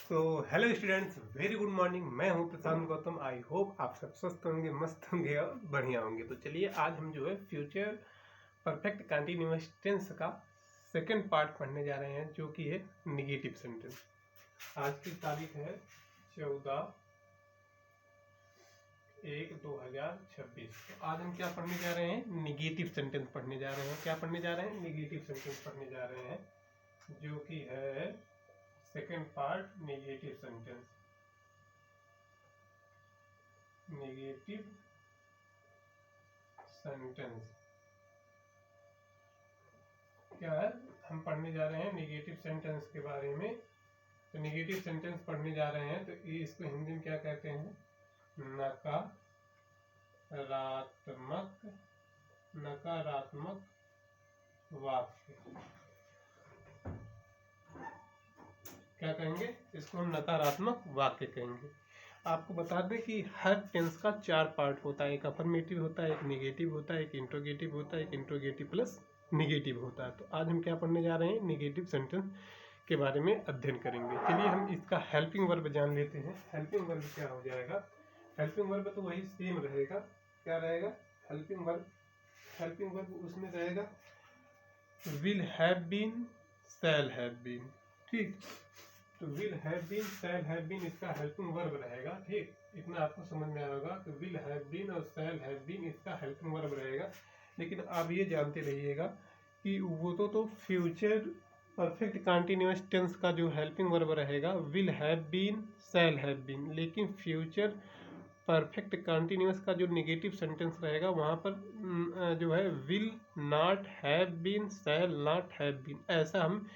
तो hello students, very good morning. मैं हूं प्रशांत गौतम। आई होप आप सब स्वस्थ होंगे, मस्त होंगे और बढ़िया होंगे। तो चलिए आज हम जो है फ्यूचर परफेक्ट कंटिन्यूअस टेंस का सेकंड पार्ट पढ़ने जा रहे हैं, जो कि है निगेटिव सेंटेंस। आज की तारीख है 14/1/2026। तो आज हम क्या पढ़ने जा रहे हैं? निगेटिव सेंटेंस पढ़ने जा रहे हैं। क्या पढ़ने जा रहे हैं? निगेटिव सेंटेंस पढ़ने जा रहे हैं, जो कि है second part negative sentence. Negative sentence क्या है? हम पढ़ने जा रहे हैं नेगेटिव सेंटेंस के बारे में। तो नेगेटिव सेंटेंस पढ़ने जा रहे हैं, तो ये इसको हिंदी में क्या कहते हैं? नकारात्मक वाक्य। क्या कहेंगे? इसको हम नकारात्मक वाक्य कहेंगे। आपको बता दें कि हर टेंस का 4 पार्ट होता है। एक अफर्मेटिव होता है, एक नेगेटिव होता है, एक इंट्रोगेटिव होता है, एक इंट्रोगेटिव प्लस नेगेटिव होता है। तो आज हम क्या पढ़ने जा रहे हैं? नेगेटिव सेंटेंस के बारे में अध्ययन करेंगे। चलिए हम इसका हेल्पिंग वर्ब जान लेते हैं। हेल्पिंग वर्ब क्या हो जाएगा? हेल्पिंग वर्ब तो वही सेम रहेगा। क्या रहेगा? हेल्पिंग वर्ब उसमें रहेगा will have been, shall have been. ठीक, तो will have been, shall have been इसका हेल्पिंग वर्ब रहेगा। ठीक, इतना आपको समझ में आएगा कि विल हैव बीन और शैल हैव बीन इसका हेल्पिंग वर्ब रहेगा। लेकिन आप ये जानते रहिएगा कि वो तो फ्यूचर परफेक्ट कंटिन्यूअस टेंस का जो हेल्पिंग वर्ब रहेगा will have been, shall have been. लेकिन फ्यूचर परफेक्ट कंटिन्यूअस का जो नेगेटिव सेंटेंस रहेगा वहाँ पर जो है will not have been, shall not have been, ऐसा हम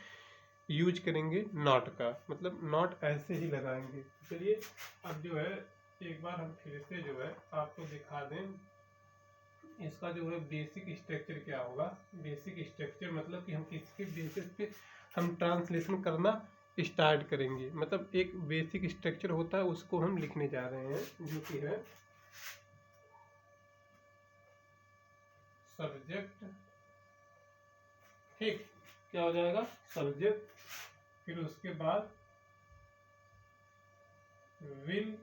यूज करेंगे नॉट का। मतलब नॉट ऐसे ही लगाएंगे। चलिए अब जो है एक बार हम फिर से जो है आपको दिखा दें इसका जो है बेसिक स्ट्रक्चर क्या होगा। बेसिक स्ट्रक्चर मतलब कि हम किसके बेसिस पे हम ट्रांसलेशन करना स्टार्ट करेंगे। मतलब एक बेसिक स्ट्रक्चर होता है, उसको हम लिखने जा रहे हैं, जो कि है सब्जेक्ट। ठीक, क्या हो जाएगा? सब्जेक्ट, फिर उसके बाद will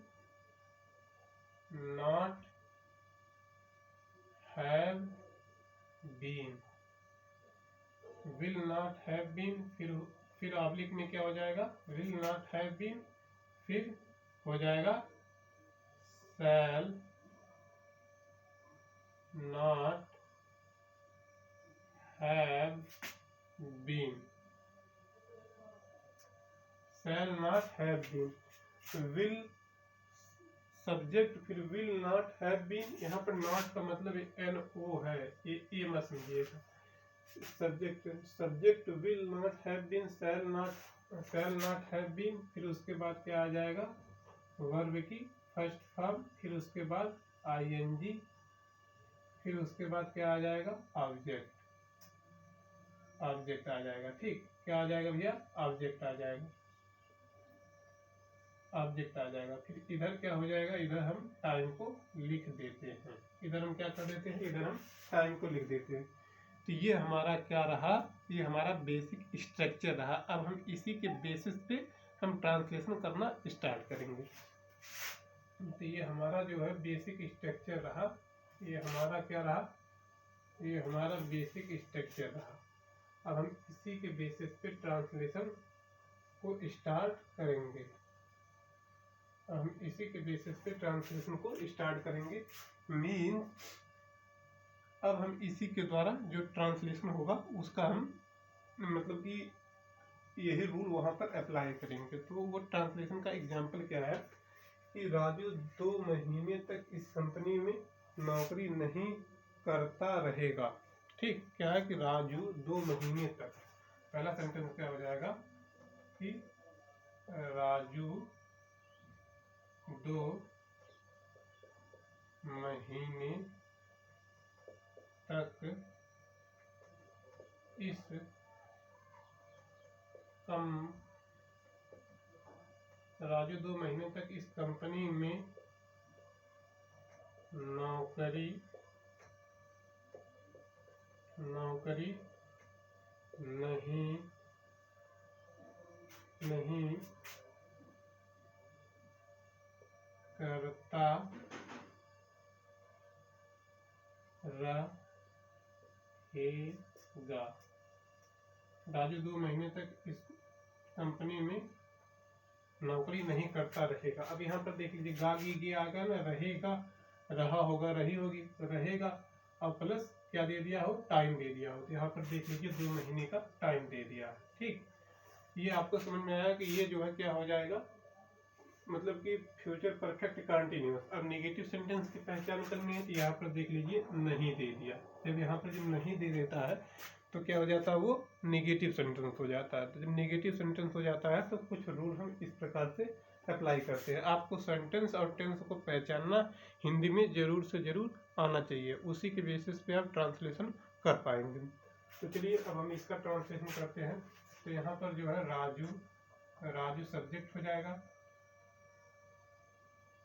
not have been, will not have been, फिर ऑब्लिक में क्या हो जाएगा? विल नॉट हैव बीन, फिर हो जाएगा shall not have been, shall not have been. Will subject, फिर विल नॉट हैव बीन। यहाँ पर नॉट का मतलब NO है, ये मत समझिएगा। Subject will not have been, shall not have been, फिर उसके बाद क्या आ जाएगा? वर्ब की फर्स्ट फॉर्म, फिर उसके बाद ING, फिर उसके बाद क्या आ जाएगा? ऑब्जेक्ट आ जाएगा। ठीक, क्या आ जाएगा भैया? ऑब्जेक्ट आ जाएगा। फिर इधर क्या हो जाएगा? इधर हम टाइम को लिख देते हैं। इधर हम क्या कर देते हैं? इधर हम टाइम को लिख देते हैं। तो ये हमारा क्या रहा? ये हमारा बेसिक स्ट्रक्चर रहा। अब हम इसी के बेसिस पे हम ट्रांसलेशन करना स्टार्ट करेंगे। तो ये हमारा जो है बेसिक स्ट्रक्चर रहा। ये हमारा क्या रहा? ये हमारा बेसिक स्ट्रक्चर रहा। अब हम इसी के बेसिस पे ट्रांसलेशन को स्टार्ट करेंगे। हम इसी के बेसिस पे ट्रांसलेशन को स्टार्ट करेंगे। मीन्स अब हम इसी के द्वारा जो ट्रांसलेशन होगा उसका हम मतलब कि यही रूल वहाँ पर अप्लाई करेंगे। तो वो ट्रांसलेशन का एग्जाम्पल क्या है कि राजू 2 महीने तक इस कंपनी में नौकरी नहीं करता रहेगा। ठीक, क्या है कि राजू 2 महीने तक, पहला सेंटेंस क्या हो जाएगा कि राजू 2 महीने तक इस राजू 2 महीने तक इस कंपनी में नौकरी नहीं करता रहेगा। राजू 2 महीने तक इस कंपनी में नौकरी नहीं करता रहेगा। अब यहाँ पर देख लीजिए गा गी गे आ गया ना, रहेगा, रहा होगा, रही होगी, रहेगा, और प्लस क्या दे दिया हो, टाइम दे दिया हो। तो यहाँ पर देख लीजिए 2 महीने का टाइम दे दिया। ठीक, ये आपको समझ में आया कि ये जो है क्या हो जाएगा, मतलब कि फ्यूचर परफेक्ट कंटिन्यूअस। अब नेगेटिव सेंटेंस की पहचान करनी है तो यहाँ पर देख लीजिए नहीं दे दिया। जब यहाँ पर जब नहीं दे देता है तो क्या हो जाता है, वो नेगेटिव सेंटेंस हो जाता है। तो जब नेगेटिव सेंटेंस हो जाता है तो कुछ रूल हम इस प्रकार से अप्लाई करते हैं। आपको सेंटेंस और टेंस को पहचानना हिंदी में जरूर से जरूर आना चाहिए, उसी के बेसिस पे आप ट्रांसलेशन कर पाएंगे। तो चलिए अब हम इसका ट्रांसलेशन करते हैं। तो यहाँ पर जो है राजू, राजू सब्जेक्ट हो जाएगा,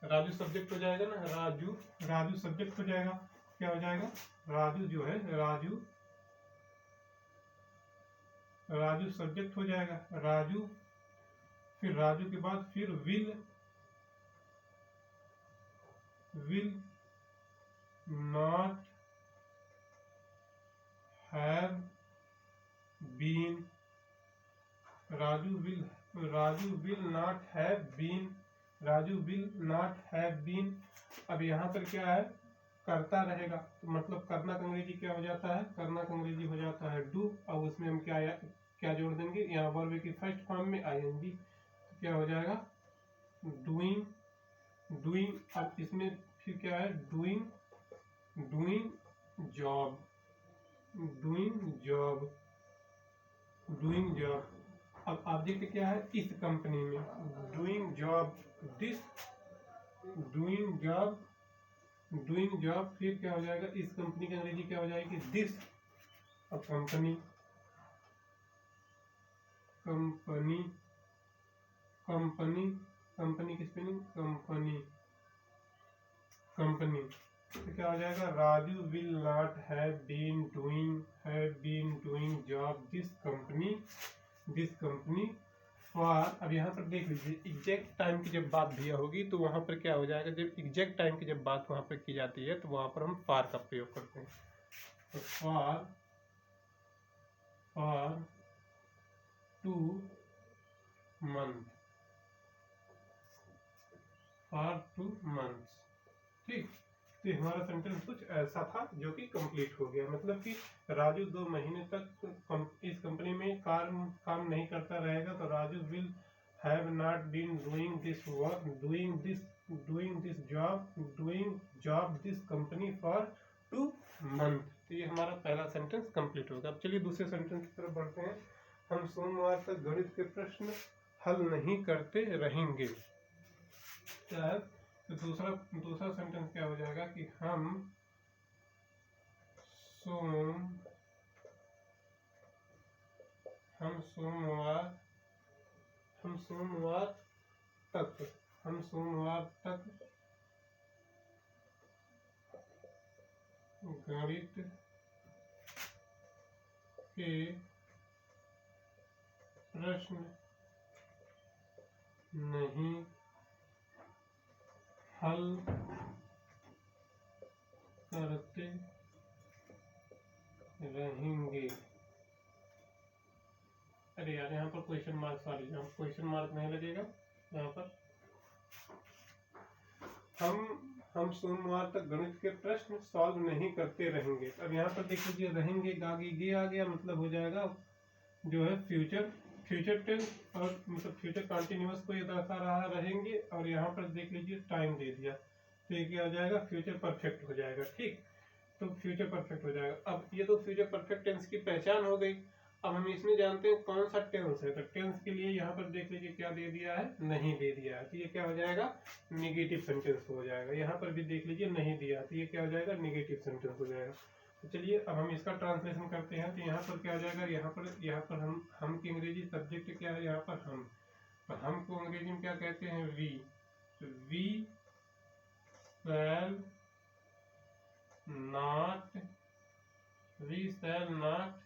राजू सब्जेक्ट हो जाएगा ना, राजू, राजू सब्जेक्ट हो जाएगा। क्या हो जाएगा, राजू जो है, राजू, राजू सब्जेक्ट हो जाएगा, राजू, फिर राजू के बाद फिर will, will not have been, Raju will not have been, Raju will not have been. अब यहाँ पर क्या है, करता रहेगा, तो मतलब करना का अंग्रेजी क्या हो जाता है, करना का अंग्रेजी हो जाता है डू। अब उसमें हम क्या जोड़ देंगे, यहाँ वर्ब की फर्स्ट फॉर्म में आईएनजी, तो क्या हो जाएगा, डूइंग, डूइंग। अब इसमें फिर क्या है, doing, doing job, doing job, doing job. अब ऑब्जेक्ट क्या है, इस कंपनी में, doing job this, doing job, doing job. फिर क्या हो जाएगा, इस कंपनी की अंग्रेजी क्या हो जाएगी, दिस। अब कंपनी, कंपनी, कंपनी, कंपनी की स्पेलिंग कंपनी, कंपनी। तो क्या हो जाएगा, Raju will not have been doing job this company, this company for. अब यहाँ पर देख लीजिए एग्जैक्ट टाइम की जब बात भैया होगी तो वहाँ पर क्या हो जाएगा, जब एग्जैक्ट टाइम की जब बात वहाँ पर की जाती है तो वहाँ पर हम फॉर का प्रयोग करते हैं। तो for, for 2 month, for 2 months. ठीक, तो हमारा सेंटेंस कुछ ऐसा था जो कि कंप्लीट हो गया। मतलब कि राजू 2 महीने तक इस कंपनी में काम नहीं करता रहेगा। तो Raju will have not been doing this work, doing this job this company for 2 month. तो ये हमारा पहला सेंटेंस कंप्लीट होगा। अब चलिए दूसरे सेंटेंस की तरफ बढ़ते हैं। हम सोमवार तक गणित के प्रश्न हल नहीं करते रहेंगे। क्या है, तो दूसरा सेंटेंस क्या हो जाएगा कि हम सोमवार तक गणित के प्रश्न नहीं हल करते रहेंगे। अरे यार यहाँ पर क्वेश्चन मार्क, सॉरी यहाँ क्वेश्चन मार्क नहीं लगेगा। यहाँ पर हम सोमवार तक गणित के प्रश्न सॉल्व नहीं करते रहेंगे। अब यहाँ पर देख लीजिए रहेंगे, गागी गे आ गया, मतलब हो जाएगा जो है फ्यूचर टेंस, और मतलब फ्यूचर कंटिन्यूअस को ये दर्शा रहा रहेंगे। और यहाँ पर देख लीजिए टाइम दे दिया, तो ये क्या हो जाएगा, फ्यूचर परफेक्ट हो जाएगा। ठीक, तो फ्यूचर परफेक्ट हो जाएगा। अब ये तो फ्यूचर परफेक्ट टेंस की पहचान हो गई। अब हम इसमें जानते हैं कौन सा टेंस है। तो टेंस के लिए यहाँ पर देख लीजिए क्या दे दिया है, नहीं दे दिया है, तो ये क्या हो जाएगा, नेगेटिव सेंटेंस हो जाएगा। यहाँ पर भी देख लीजिए नहीं दिया, तो ये क्या हो जाएगा, नेगेटिव सेंटेंस हो जाएगा। तो चलिए अब हम इसका ट्रांसलेशन करते हैं। तो यहाँ पर क्या हो जाएगा, यहाँ पर हम की अंग्रेजी सब्जेक्ट क्या है, यहाँ पर हम, तो हम को अंग्रेजी में क्या कहते हैं, वी। तो we shall not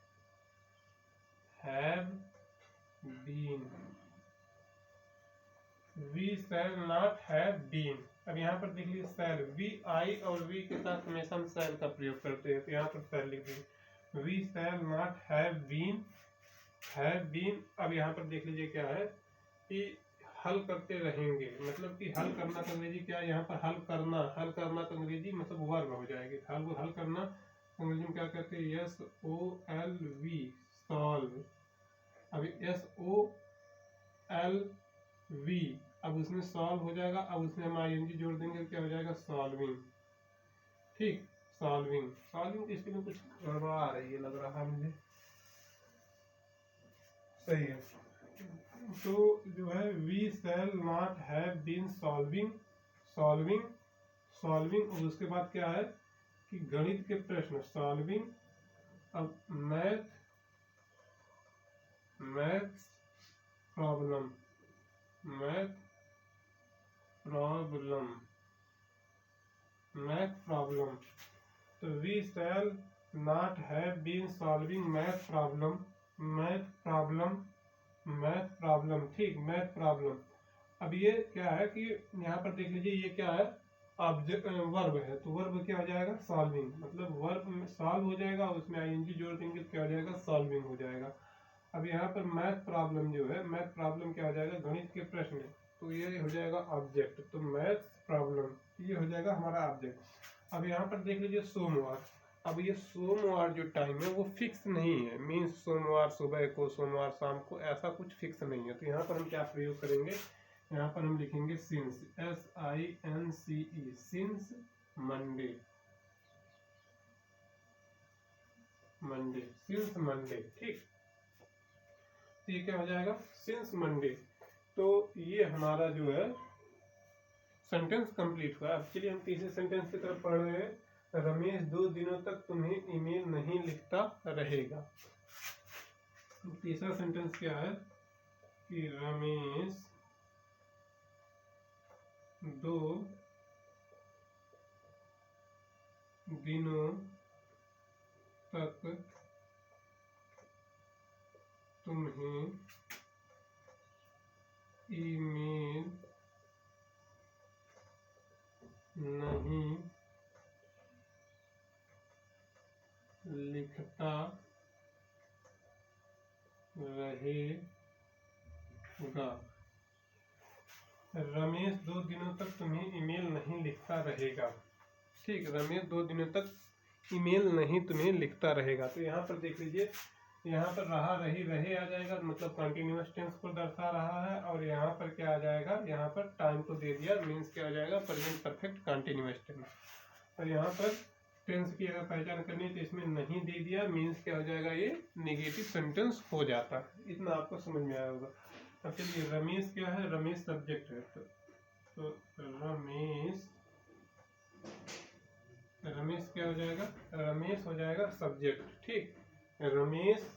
have been, we shall not have been. अब यहाँ पर देख लीजिए शैल, वी आई और वी के साथ हमेशा हम शैल का प्रयोग करते हैं, तो यहाँ पर शैल लिख दीजिए, we shall not have been, have been. अब यहाँ पर देख लीजिए क्या है कि हल करते रहेंगे, मतलब कि हल करना तो अंग्रेजी क्या है, यहाँ पर हल करना, हल करना तो अंग्रेजी मतलब वर्ब हो जाएगी। हल करना अंग्रेजी में क्या कहते हैं, S O L V, solve. अब एस ओ एल वी, अब उसमें सॉल्व हो जाएगा, अब उसमें हम आईएनजी जोड़ देंगे, क्या हो जाएगा, सॉल्विंग। ठीक, सॉल्विंग। सॉल्विंग इसके में कुछ गड़बड़ आ रही है लग रहा है मुझे, सही है। तो जो है we shall not have been solving, solving, solving. और उसके बाद क्या है कि गणित के प्रश्न, सॉल्विंग। अब math, maths problem, math problem, math problem. तो we shall not have been solving math problem, math problem, math problem. ठीक, मैथ प्रॉब्लम। अब ये क्या है कि यहाँ पर देख लीजिए ये क्या है, ऑब्जेक्ट वर्ब है, तो वर्ब क्या हो जाएगा, सॉल्विंग, मतलब वर्ब में सॉल्व हो जाएगा, उसमें आईएनजी जोड़ देंगे तो क्या हो जाएगा, सॉल्विंग हो जाएगा। अब यहाँ पर मैथ प्रॉब्लम जो है, मैथ प्रॉब्लम क्या हो जाएगा, गणित के प्रश्न, तो ये हो जाएगा ऑब्जेक्ट, तो मैथ प्रॉब्लम ये हो जाएगा हमारा ऑब्जेक्ट। अब यहाँ पर देख लीजिए सोमवार। अब ये सोमवार जो टाइम है वो फिक्स नहीं है, मीन्स सोमवार सुबह को, सोमवार शाम को, ऐसा कुछ फिक्स नहीं है। तो यहाँ पर हम क्या प्रयोग करेंगे, यहाँ पर हम लिखेंगे since, SINCE, since Monday, Monday, since Monday. ठीक, तो ये क्या हो जाएगा, सिंस मंडे। तो ये हमारा जो है सेंटेंस कंप्लीट हुआ। अब चलिए हम तीसरे सेंटेंस की तरफ पढ़ रहे हैं, रमेश 2 दिनों तक तुम्हें ईमेल नहीं लिखता रहेगा। तीसरा सेंटेंस क्या है कि रमेश 2 दिनों तक तुम्हें ईमेल नहीं लिखता रहेगा। रमेश 2 दिनों तक तुम्हें ईमेल नहीं लिखता रहेगा। ठीक, रमेश 2 दिनों तक ईमेल नहीं तुम्हें लिखता रहेगा। तो यहाँ पर देख लीजिए, यहाँ पर रहा, रही, रहे आ जाएगा, मतलब कंटिन्यूअस टेंस को दर्शा रहा है। और यहाँ पर क्या आ जाएगा, यहाँ पर टाइम को दे दिया, मीन्स क्या आ जाएगा, प्रेजेंट परफेक्ट कंटिन्यूअस टेंस। और यहाँ पर टेंस की अगर पहचान करनी है तो इसमें नहीं दे दिया, मीन्स क्या हो जाएगा, ये नेगेटिव सेंटेंस हो जाता है। इतना आपको समझ में आया होगा। अब चलिए रमेश क्या है, रमेश सब्जेक्ट है, तो रमेश, रमेश क्या हो जाएगा, रमेश हो जाएगा सब्जेक्ट। ठीक, रमेश,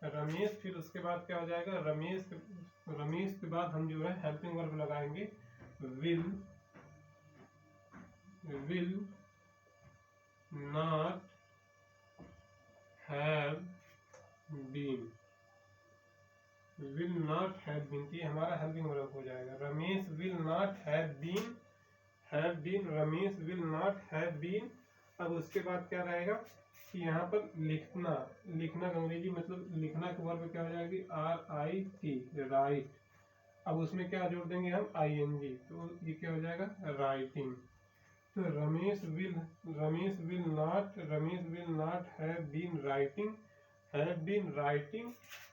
रमेश, फिर उसके बाद क्या हो जाएगा, रमेश, रमेश के बाद हम जो है हेल्पिंग वर्ब लगाएंगे, will, will not have been, will not have been, ये हमारा हेल्पिंग वर्ब हो जाएगा। Ramesh will not have been, have been, Ramesh will not have been. अब उसके बाद क्या रहेगा कि यहाँ पर लिखना, लिखना का अंग्रेजी मतलब लिखना का वर्ब क्या हो जाएगी, RIT, राइट। अब उसमें क्या जोड़ देंगे हम, ING, तो ये क्या हो जाएगा, राइटिंग। तो Ramesh will, Ramesh will not, Ramesh will not have been writing, have been writing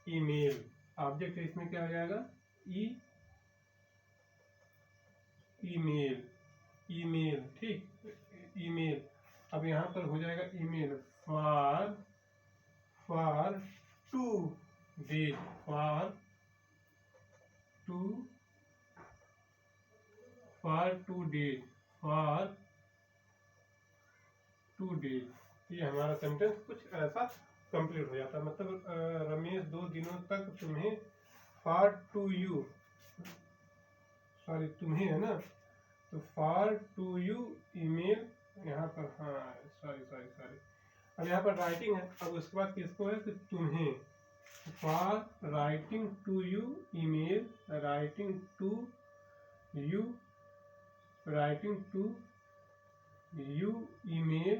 email. Object इसमें क्या हो जाएगा, ईमेल, ईमेल। ठीक, ईमेल। अब यहाँ पर हो जाएगा email for, for 2 days, for 2 days, for 2 days. ये हमारा सेंटेंस कुछ ऐसा कंप्लीट हो जाता है। मतलब रमेश 2 दिनों तक तुम्हें, फॉर टू यू, सॉरी तुम्हें है ना, तो फॉर टू यू ईमेल, यहाँ पर हाँ सॉरी सॉरी सॉरी, अब यहाँ पर राइटिंग है, अब उसके बाद किसको है कि तुम्हें, for writing to you email, writing to you writing to you email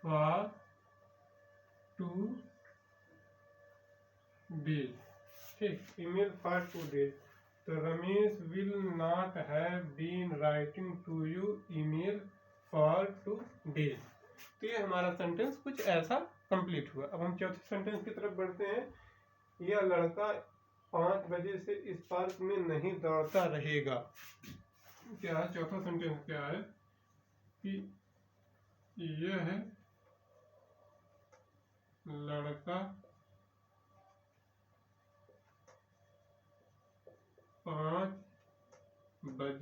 for 2 days। ठीक, email for 2 days। तो Ramesh will not have been writing to you email for 2 days। तो ये हमारा सेंटेंस कुछ ऐसा कंप्लीट हुआ। अब हम चौथे सेंटेंस की तरफ बढ़ते हैं। यह लड़का 5 बजे से इस पार्क में नहीं दौड़ता रहेगा। क्या है चौथा सेंटेंस? क्या है कि यह लड़का 5 बजे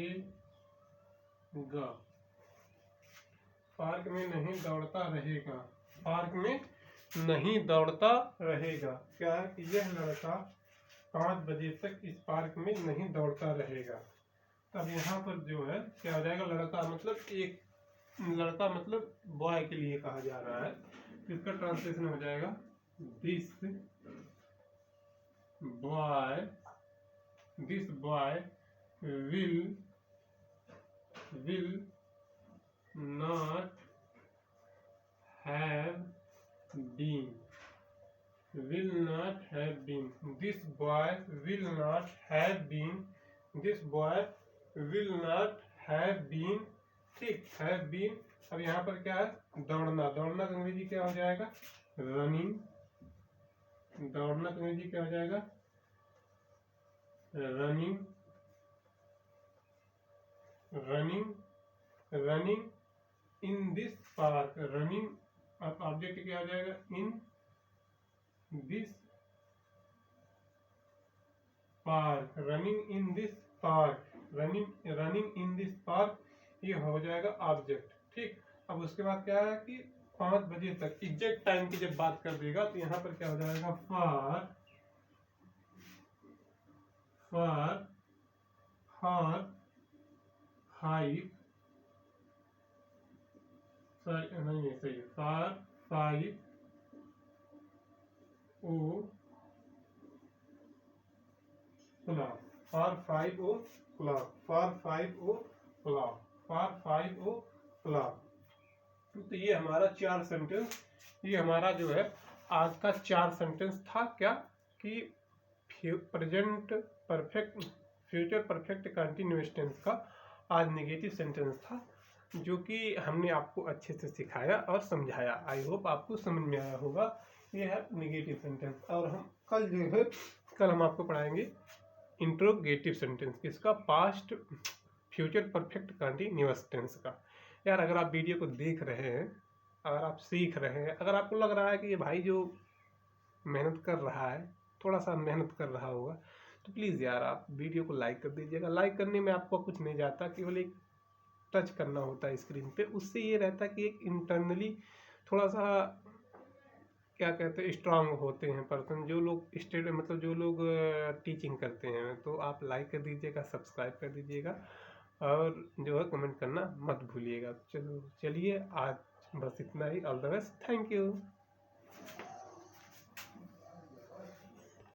तक इस पार्क में नहीं दौड़ता रहेगा। पार्क में नहीं दौड़ता रहेगा। पार्क में नहीं दौड़ता रहेगा। क्या है कि यह लड़का 5 बजे तक इस पार्क में नहीं दौड़ता रहेगा। अब यहाँ पर जो है क्या हो जाएगा? लड़का मतलब एक लड़का मतलब बॉय के लिए कहा जा रहा है। इसका ट्रांसलेशन हो जाएगा this boy will not have been। This boy will not have been। This boy will not have been। ठीक, have been। अब यहाँ पर क्या है? दौड़ना। दौड़ना का अंग्रेजी क्या हो जाएगा? रनिंग। दौड़ना का अंग्रेजी क्या हो जाएगा? Running. Running in this park. Running अब ऑब्जेक्ट क्या हो जाएगा? In this park. Running in this park. Running in this park ये हो जाएगा ऑब्जेक्ट। ठीक, अब उसके बाद क्या है कि 5 बजे तक एग्जैक्ट टाइम की जब बात कर देगा तो यहाँ पर क्या हो जाएगा? फॉर 5 नहीं है सही। For 5 o'clock। For 5 o'clock। For 5 o'clock। For 5 o'clock। तो ये हमारा 4 सेंटेंस, ये हमारा जो है आज का 4 सेंटेंस था। क्या कि present perfect, future perfect continuous tense का आज नेगेटिव सेंटेंस था, जो कि हमने आपको अच्छे से सिखाया और समझाया। आई होप आपको समझ में आया होगा। ये है नेगेटिव सेंटेंस। और हम कल जो है हम आपको पढ़ाएंगे इंट्रोगेटिव सेंटेंस, किसका? Past future perfect continuous tense का। यार अगर आप वीडियो को देख रहे हैं, अगर आप सीख रहे हैं, अगर आपको लग रहा है कि ये भाई जो मेहनत कर रहा है, थोड़ा सा मेहनत कर रहा होगा, तो प्लीज़ यार आप वीडियो को लाइक कर दीजिएगा। लाइक करने में आपको कुछ नहीं जाता, केवल एक टच करना होता है स्क्रीन पे। उससे ये रहता है कि एक इंटरनली थोड़ा सा क्या कहते हैं स्ट्रांग होते हैं पर्सन, जो लोग मतलब जो लोग टीचिंग करते हैं। तो आप लाइक कर दीजिएगा, सब्सक्राइब कर दीजिएगा और जो है कमेंट करना मत भूलिएगा। चलिए आज बस इतना ही। All the best. Thank you.